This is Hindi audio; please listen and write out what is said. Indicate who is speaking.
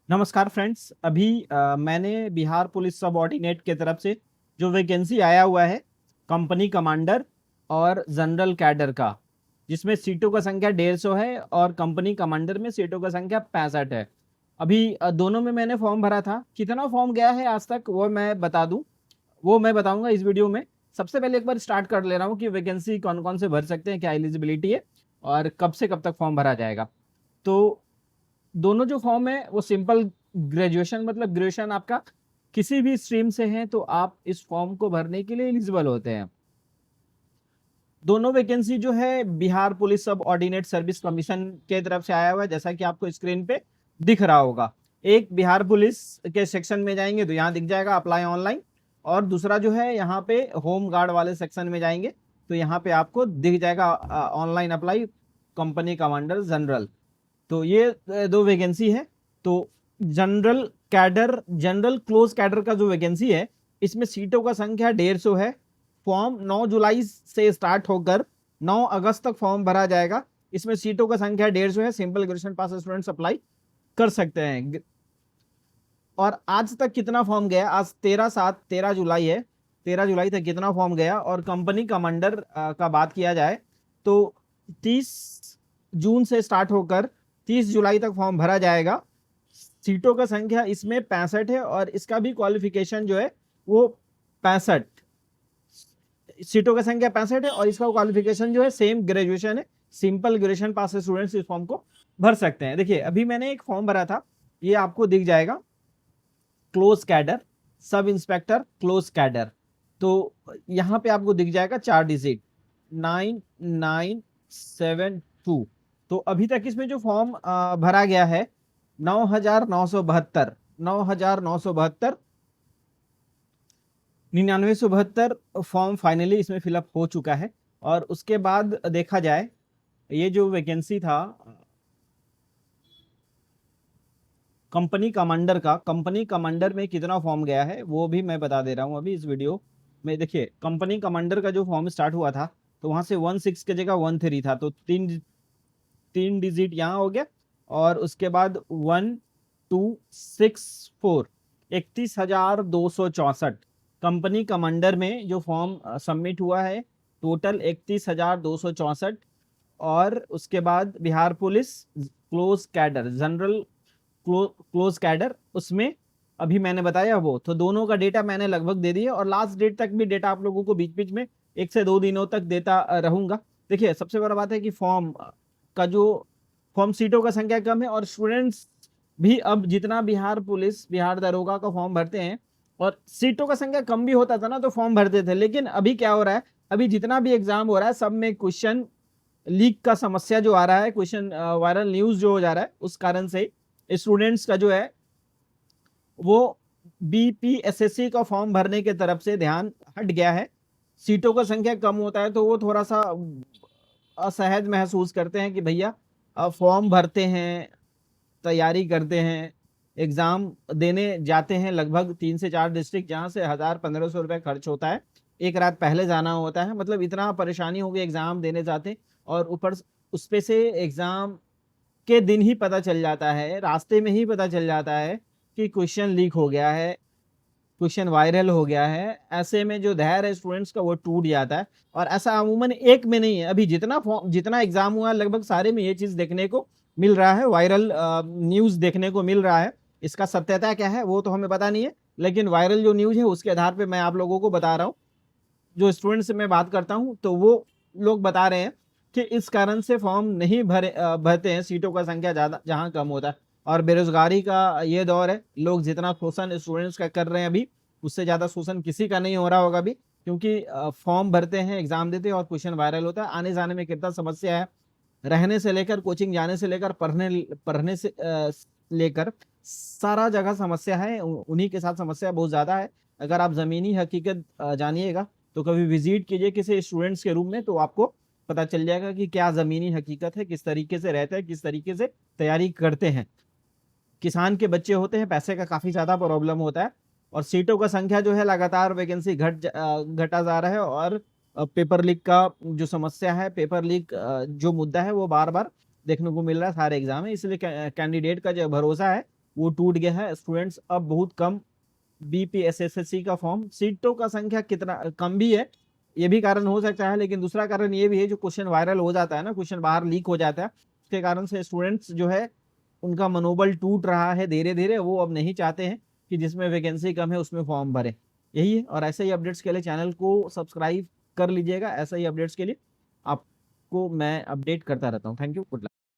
Speaker 1: नमस्कार फ्रेंड्स। अभी मैंने बिहार पुलिस सब ऑर्डिनेट के तरफ से जो वैकेंसी आया हुआ है कंपनी कमांडर और जनरल कैडर का, जिसमें सीटों का संख्या 150 है और कंपनी कमांडर में सीटों का संख्या 65 है। अभी दोनों में मैंने फॉर्म भरा था। कितना फॉर्म गया है आज तक वो मैं बता दूं, वो मैं बताऊंगा इस वीडियो में। सबसे पहले एक बार स्टार्ट कर ले रहा हूँ कि वैकेंसी कौन कौन से भर सकते हैं, क्या एलिजिबिलिटी है और कब से कब तक फॉर्म भरा जाएगा। तो दोनों जो फॉर्म है वो सिंपल ग्रेजुएशन, मतलब ग्रेजुएशन आपका किसी भी स्ट्रीम से है तो आप इस फॉर्म को भरने के लिए एलिजिबल होते हैं। दोनों वैकेंसी जो है बिहार पुलिस सब ऑर्डिनेट सर्विस कमीशन के तरफ से आया हुआ है, जैसा कि आपको स्क्रीन पे दिख रहा होगा। एक बिहार पुलिस के सेक्शन में जाएंगे तो यहाँ दिख जाएगा अप्लाई ऑनलाइन, और दूसरा जो है यहाँ पे होम गार्ड वाले सेक्शन में जाएंगे तो यहाँ पे आपको दिख जाएगा online apply company commander general. तो ये दो वैकेंसी है। तो general cadre, general close cadre का जो वैकेंसी है इसमें सीटों का संख्या 150 है। फॉर्म 9 जुलाई से स्टार्ट होकर 9 अगस्त तक फॉर्म भरा जाएगा। इसमें सीटों का संख्या 150 है। Simple graduation pass students apply कर सकते हैं। और आज तक कितना फॉर्म गया, आज 13 जुलाई है, 13 जुलाई तक कितना फॉर्म गया। और कंपनी कमांडर का बात किया जाए तो 30 जून से स्टार्ट होकर 30 जुलाई तक फॉर्म भरा जाएगा। सीटों का संख्या इसमें 65 है और इसका भी क्वालिफिकेशन जो है वो 65, सीटों का संख्या 65 है और इसका क्वालिफिकेशन जो है सेम ग्रेजुएशन है। सिंपल ग्रेजुएशन पास स्टूडेंट्स इस फॉर्म को भर सकते हैं। देखिए अभी मैंने एक फॉर्म भरा था, ये आपको दिख जाएगा, close cadre, sub inspector close cadre. तो यहाँ पे आपको दिख जाएगा 4 डिजिट 9972। तो अभी तक इसमें जो फॉर्म भरा गया है 9,972, 9,972, 9972 फॉर्म फाइनली इसमें फिलअप हो चुका है। और उसके बाद देखा जाए ये जो वैकेंसी था कंपनी कमांडर का, कंपनी कमांडर में कितना फॉर्म गया है वो भी मैं बता दे रहा हूं अभी इस वीडियो में। देखिए कंपनी कमांडर का जो फॉर्म स्टार्ट हुआ था तो वहां से 16 की जगह 13 था, तो तीन डिजिट यहाँ हो गया। और उसके बाद 1264, 31,264 कंपनी कमांडर में जो फॉर्म सबमिट हुआ है, टोटल 31,264। और उसके बाद Bihar police close cadre, general close cadre, उसमें अभी मैंने बताया वो, तो दोनों का डेटा मैंने लगभग दे दिया और लास्ट डेट तक भी डेटा आप लोगों को बीच बीच में 1 से 2 दिनों तक देता रहूंगा। देखिए सबसे बड़ा बात है कि फॉर्म का जो फॉर्म सीटों का संख्या कम है और स्टूडेंट्स भी अब जितना बिहार पुलिस बिहार दरोगा का फॉर्म भरते हैं, और सीटों का संख्या कम भी होता था ना तो फॉर्म भरते थे, लेकिन अभी क्या हो रहा है, अभी जितना भी एग्जाम हो रहा है सब में क्वेश्चन लीक का समस्या जो आ रहा है, क्वेश्चन वायरल न्यूज जो हो जा रहा है, उस कारण से स्टूडेंट्स का जो है वो बीपीएसएससी का फॉर्म भरने के तरफ से ध्यान हट गया है। सीटों का संख्या कम होता है तो वो थोड़ा सा असहज महसूस करते हैं कि भैया फॉर्म भरते हैं, तैयारी करते हैं, एग्जाम देने जाते हैं, लगभग 3 से 4 डिस्ट्रिक्ट जहां से 1,000-1,500 रुपए खर्च होता है, एक रात पहले जाना होता है, मतलब इतना परेशानी हो गई एग्जाम देने जाते। और ऊपर उस पे से एग्जाम के दिन ही पता चल जाता है, रास्ते में ही पता चल जाता है कि क्वेश्चन लीक हो गया है, क्वेश्चन वायरल हो गया है। ऐसे में जो धैर्य है स्टूडेंट्स का वो टूट जाता है। और ऐसा अमूमन एक में नहीं है, अभी जितना एग्जाम हुआ लगभग सारे में ये चीज देखने को मिल रहा है, वायरल न्यूज देखने को मिल रहा है। इसका सत्यता क्या है वो तो हमें पता नहीं है, लेकिन वायरल जो न्यूज है उसके आधार पर मैं आप लोगों को बता रहा हूँ। जो स्टूडेंट से मैं बात करता हूँ तो वो लोग बता रहे हैं कि इस कारण से फॉर्म नहीं भरते हैं, सीटों का संख्या ज्यादा जहां कम होता है। और बेरोजगारी का ये दौर है, लोग जितना शोषण स्टूडेंट्स का कर रहे हैं अभी, उससे ज्यादा शोषण किसी का नहीं हो रहा होगा अभी, क्योंकि फॉर्म भरते हैं, एग्जाम देते हैं और क्वेश्चन वायरल होता है। आने जाने में कितना समस्या है, रहने से लेकर कोचिंग जाने से लेकर पढ़ने पढ़ने से लेकर सारा जगह समस्या है। उन्हीं के साथ समस्या बहुत ज्यादा है। अगर आप जमीनी हकीकत जानिएगा तो कभी विजिट कीजिए किसी स्टूडेंट्स के रूम में, तो आपको पता चल जाएगा कि क्या जमीनी हकीकत है, किस तरीके से रहते हैं, किस तरीके से तैयारी करते हैं। किसान के बच्चे होते हैं, पैसे का काफी ज्यादा प्रॉब्लम होता है। और सीटों का संख्या जो है लगातार वैकेंसी घटा जा रहा है। और पेपर लीक का जो समस्या है, पेपर लीक जो मुद्दा है वो बार बार देखने को मिल रहा है सारे एग्जाम में, इसलिए कैंडिडेट का जो भरोसा है वो टूट गया है। स्टूडेंट्स अब बहुत कम बीपीएसएसएससी का फॉर्म, सीटों का संख्या कितना कम भी है, ये भी कारण हो सकता है, लेकिन दूसरा कारण ये भी है जो क्वेश्चन वायरल हो जाता है ना, क्वेश्चन बाहर लीक हो जाता है, उसके कारण से स्टूडेंट्स जो है उनका मनोबल टूट रहा है धीरे धीरे, वो अब नहीं चाहते हैं कि जिसमें वैकेंसी कम है उसमें फॉर्म भरे। यही है, और ऐसे ही अपडेट्स के लिए चैनल को सब्सक्राइब कर लीजिएगा, ऐसे ही अपडेट्स के लिए आपको मैं अपडेट करता रहता हूँ। Thank you, good luck.